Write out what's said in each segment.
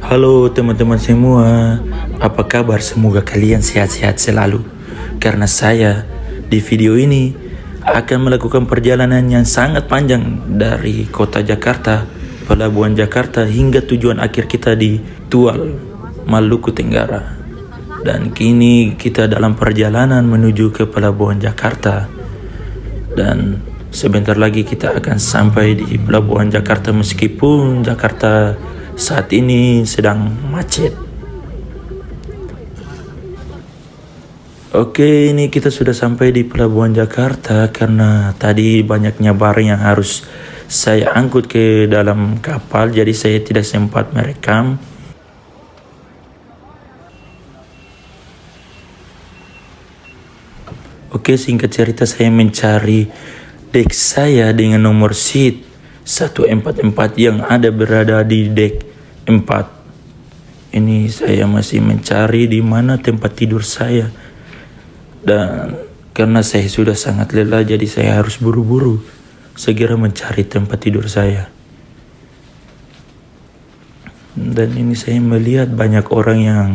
Halo teman-teman semua, apa kabar? Semoga kalian sehat-sehat selalu. Karena saya di video ini akan melakukan perjalanan yang sangat panjang dari kota Jakarta, Pelabuhan Jakarta hingga tujuan akhir kita di Tual, Maluku Tenggara. Dan kini kita dalam perjalanan menuju ke Pelabuhan Jakarta. Dan sebentar lagi kita akan sampai di Pelabuhan Jakarta meskipun Jakarta saat ini sedang macet. Oke, ini kita sudah sampai di Pelabuhan Jakarta karena tadi banyaknya barang yang harus saya angkut ke dalam kapal, jadi saya tidak sempat merekam. Oke, singkat cerita saya mencari dek saya dengan nomor seat 144 yang berada di dek 4. Ini saya masih mencari di mana tempat tidur saya. Dan karena saya sudah sangat lelah, jadi saya harus buru-buru segera mencari tempat tidur saya. Dan ini saya melihat banyak orang yang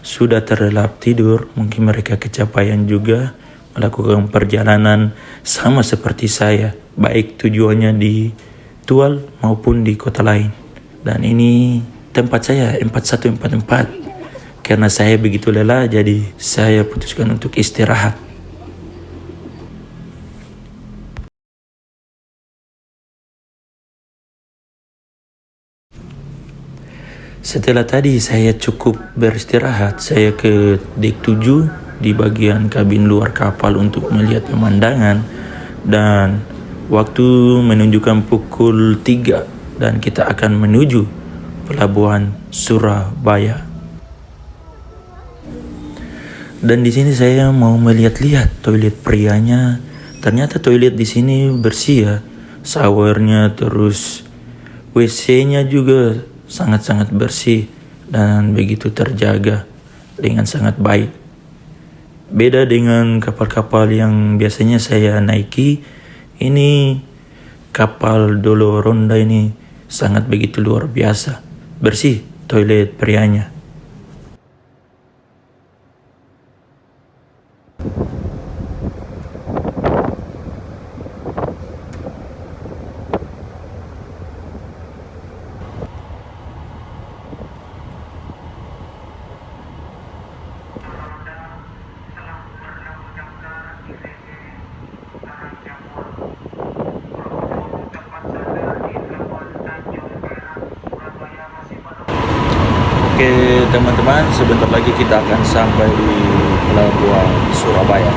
sudah terlelap tidur. Mungkin mereka kecapean juga melakukan perjalanan sama seperti saya, baik tujuannya di Tual maupun di kota lain. Dan ini tempat saya 4144. Karena saya begitu lelah, jadi saya putuskan untuk istirahat. Setelah tadi saya cukup beristirahat, saya ke dek 7 di bagian kabin luar kapal untuk melihat pemandangan. Dan waktu menunjukkan pukul 3 dan kita akan menuju Pelabuhan Surabaya. Dan di sini saya mau melihat-lihat toilet prianya. Ternyata toilet di sini bersih ya. Showernya terus WC-nya juga sangat-sangat bersih dan begitu terjaga dengan sangat baik. Beda dengan kapal-kapal yang biasanya saya naiki, ini kapal Dolo Ronda ini sangat begitu luar biasa. Bersih toilet prianya. Oke teman-teman, sebentar lagi kita akan sampai di Pelabuhan Surabaya.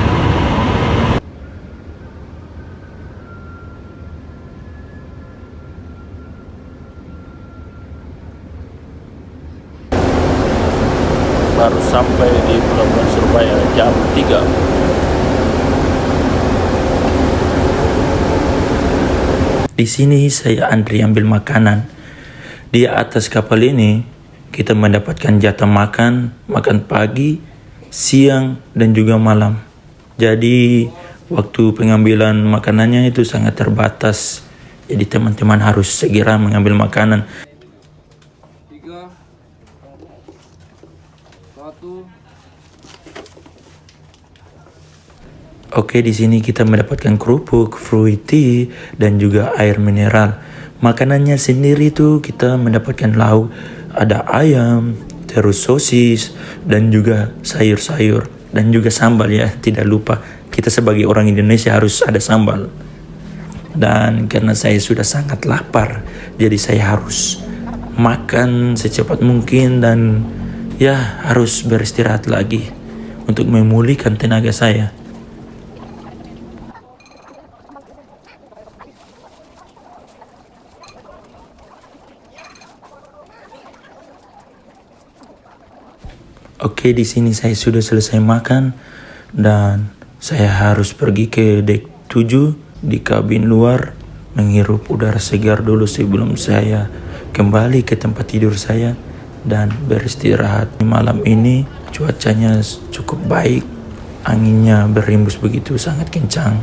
Baru sampai di Pelabuhan Surabaya jam 3. Di sini saya antri ambil makanan. Di atas kapal ini kita mendapatkan jatah makan pagi, siang, dan juga malam. Jadi waktu pengambilan makanannya itu sangat terbatas. Jadi teman-teman harus segera mengambil makanan. 3, 1. Oke, di sini kita mendapatkan kerupuk, fruit tea, dan juga air mineral. Makanannya sendiri tuh kita mendapatkan lauk, ada ayam, terus sosis, dan juga sayur-sayur, dan juga sambal ya, tidak lupa. Kita sebagai orang Indonesia harus ada sambal. Dan karena saya sudah sangat lapar, jadi saya harus makan secepat mungkin dan ya harus beristirahat lagi untuk memulihkan tenaga saya. Oke, di sini saya sudah selesai makan dan saya harus pergi ke dek 7 di kabin luar menghirup udara segar dulu sebelum saya kembali ke tempat tidur saya dan beristirahat. Malam ini cuacanya cukup baik, anginnya berhembus begitu sangat kencang.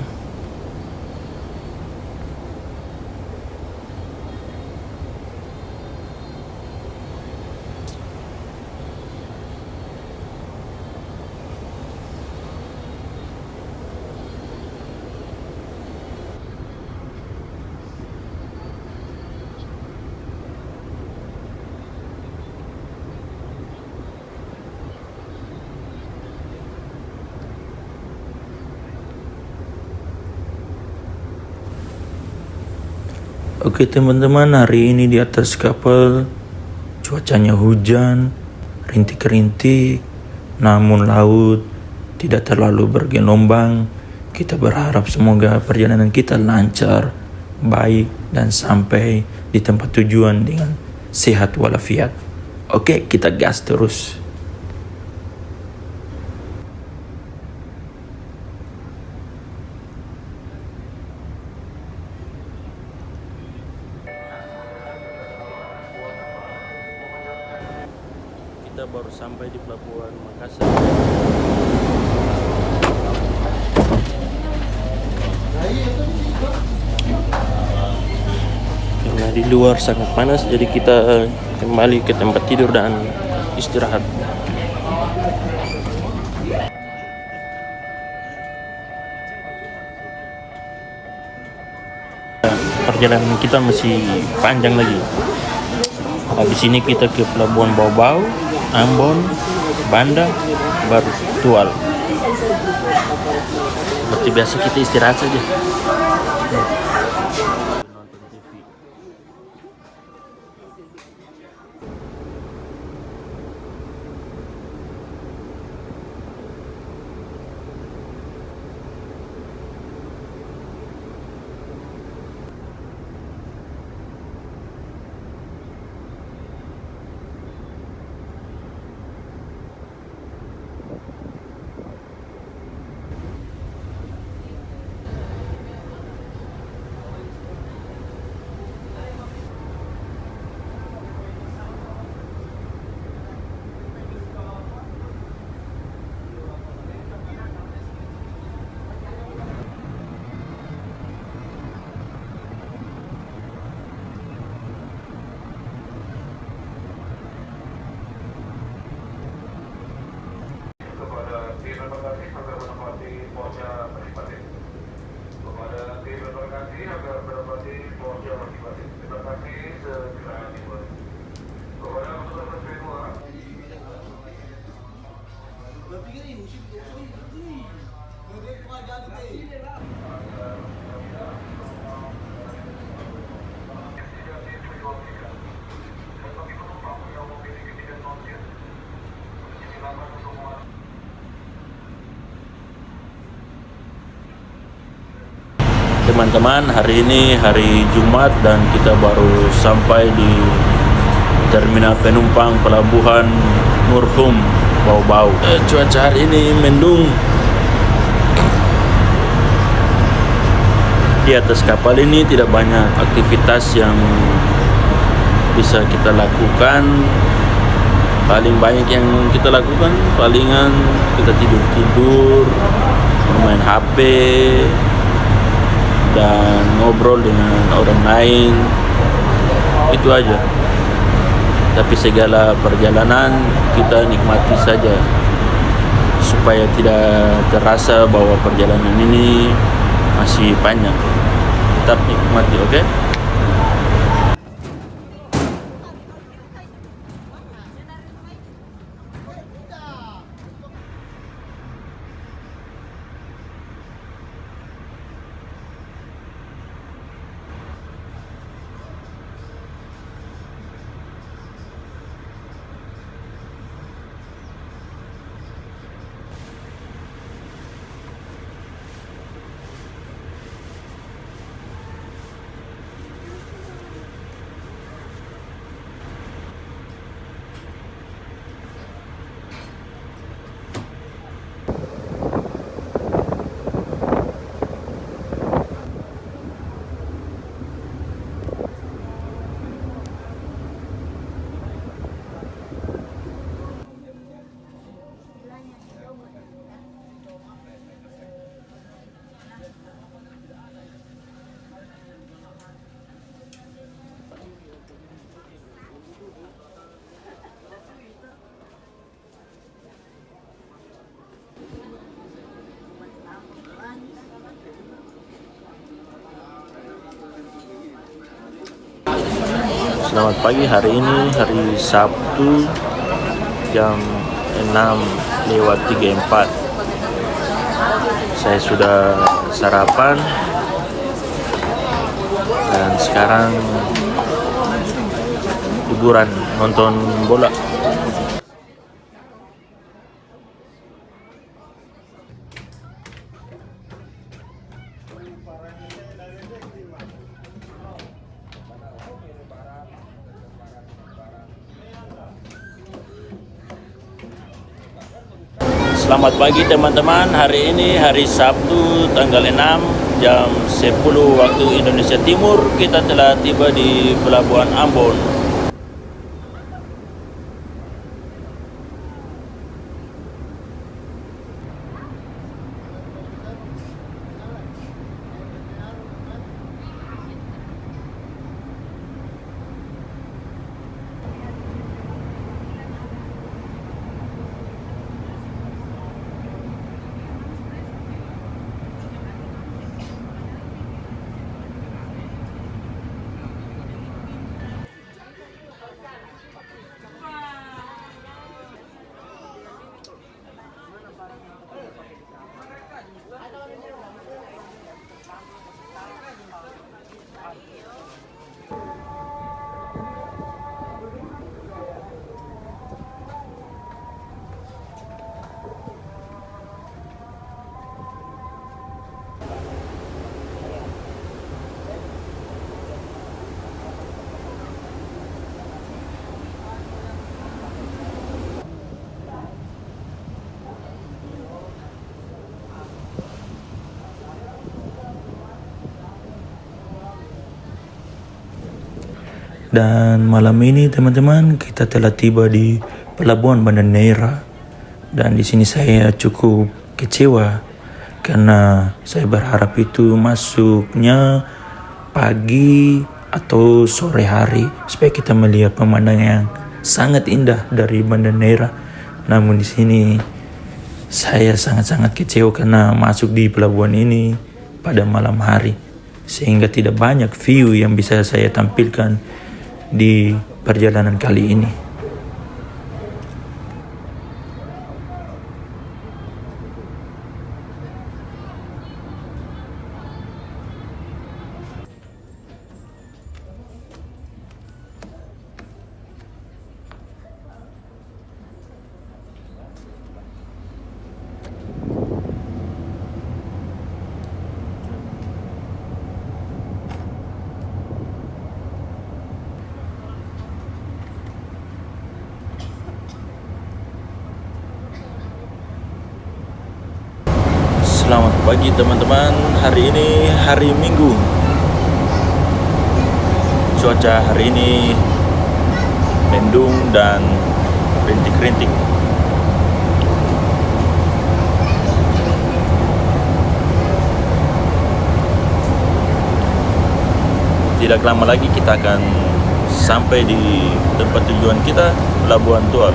Oke teman-teman, hari ini di atas kapal cuacanya hujan, rintik-rintik, namun laut tidak terlalu bergelombang. Kita berharap semoga perjalanan kita lancar, baik, dan sampai di tempat tujuan dengan sehat walafiat. Oke, kita gas terus. Kita baru sampai di Pelabuhan Makassar. Karena di luar sangat panas, jadi kita kembali ke tempat tidur dan istirahat. Perjalanan kita masih panjang lagi. Habis ini kita ke Pelabuhan Bau-Bau, Ambon, Banda, baru Tual. Seperti biasa kita istirahat saja. Teman-teman, hari ini hari Jumat dan kita baru sampai di terminal penumpang Pelabuhan Murhum Bau-Bau. Cuaca hari ini mendung. Di atas kapal ini tidak banyak aktivitas yang bisa kita lakukan. Paling banyak yang kita lakukan palingan kita tidur-tidur, bermain HP, dan ngobrol dengan orang lain. Itu aja. Tapi segala perjalanan kita nikmati saja, supaya tidak terasa bahwa perjalanan ini masih panjang. Tetap nikmati, oke? Selamat pagi, hari ini hari Sabtu jam 6:34. Saya sudah sarapan dan sekarang liburan nonton bola. Selamat pagi teman-teman, hari ini hari Sabtu tanggal 6 jam 10 waktu Indonesia Timur. Kita telah tiba di Pelabuhan Ambon. Dan malam ini teman-teman kita telah tiba di Pelabuhan Banda Neira. Dan di sini saya cukup kecewa karena saya berharap itu masuknya pagi atau sore hari supaya kita melihat pemandangan yang sangat indah dari Banda Neira. Namun di sini saya sangat-sangat kecewa karena masuk di pelabuhan ini pada malam hari sehingga tidak banyak view yang bisa saya tampilkan di perjalanan kali ini. Selamat pagi teman-teman, hari ini hari Minggu. Cuaca hari ini mendung dan rintik-rintik. Tidak lama lagi kita akan sampai di tempat tujuan kita, Pelabuhan Tual.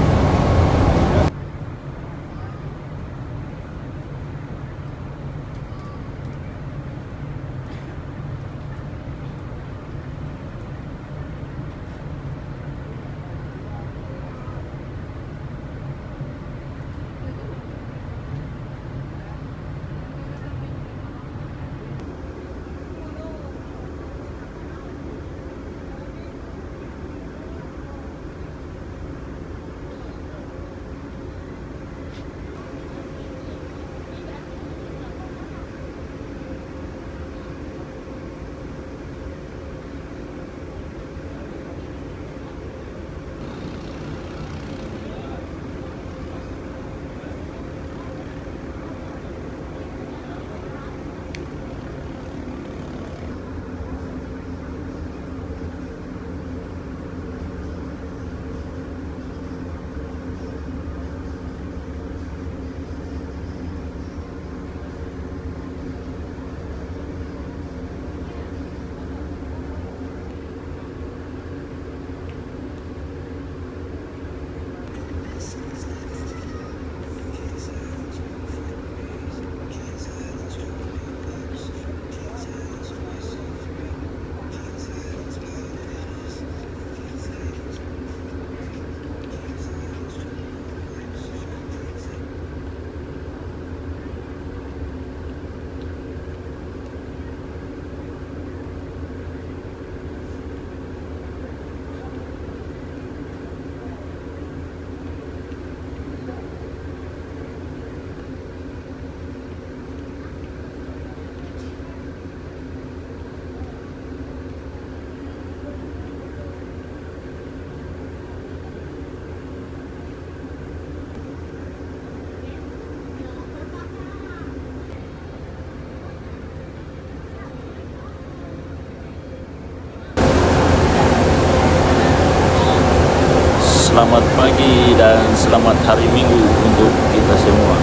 Selamat pagi dan selamat hari Minggu untuk kita semua.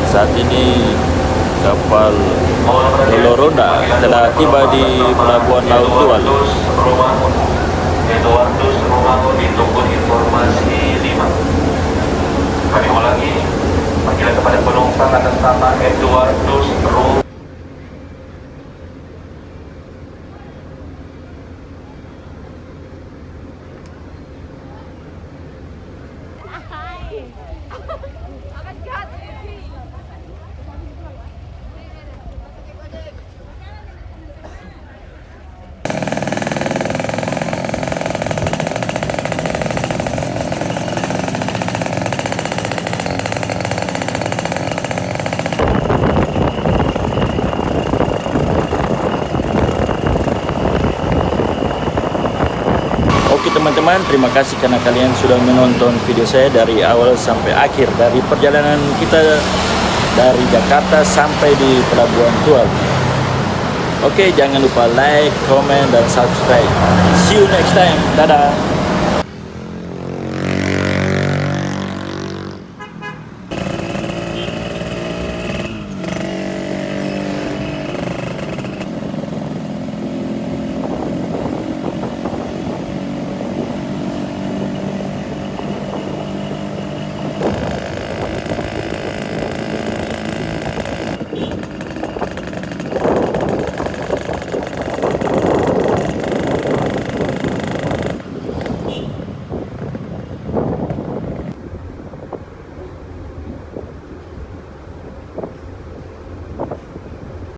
Saat ini kapal Lolo Ronda telah tiba di Pelabuhan Laut Tual. Eduardus Romangun ditunggu informasi 5. Kami ulangi, panggilan kepada penumpang atas nama Eduardus Romangun. Oke teman-teman, terima kasih karena kalian sudah menonton video saya dari awal sampai akhir, dari perjalanan kita dari Jakarta sampai di Pelabuhan Tual. Oke, jangan lupa like, comment, dan subscribe. See you next time. Dadah.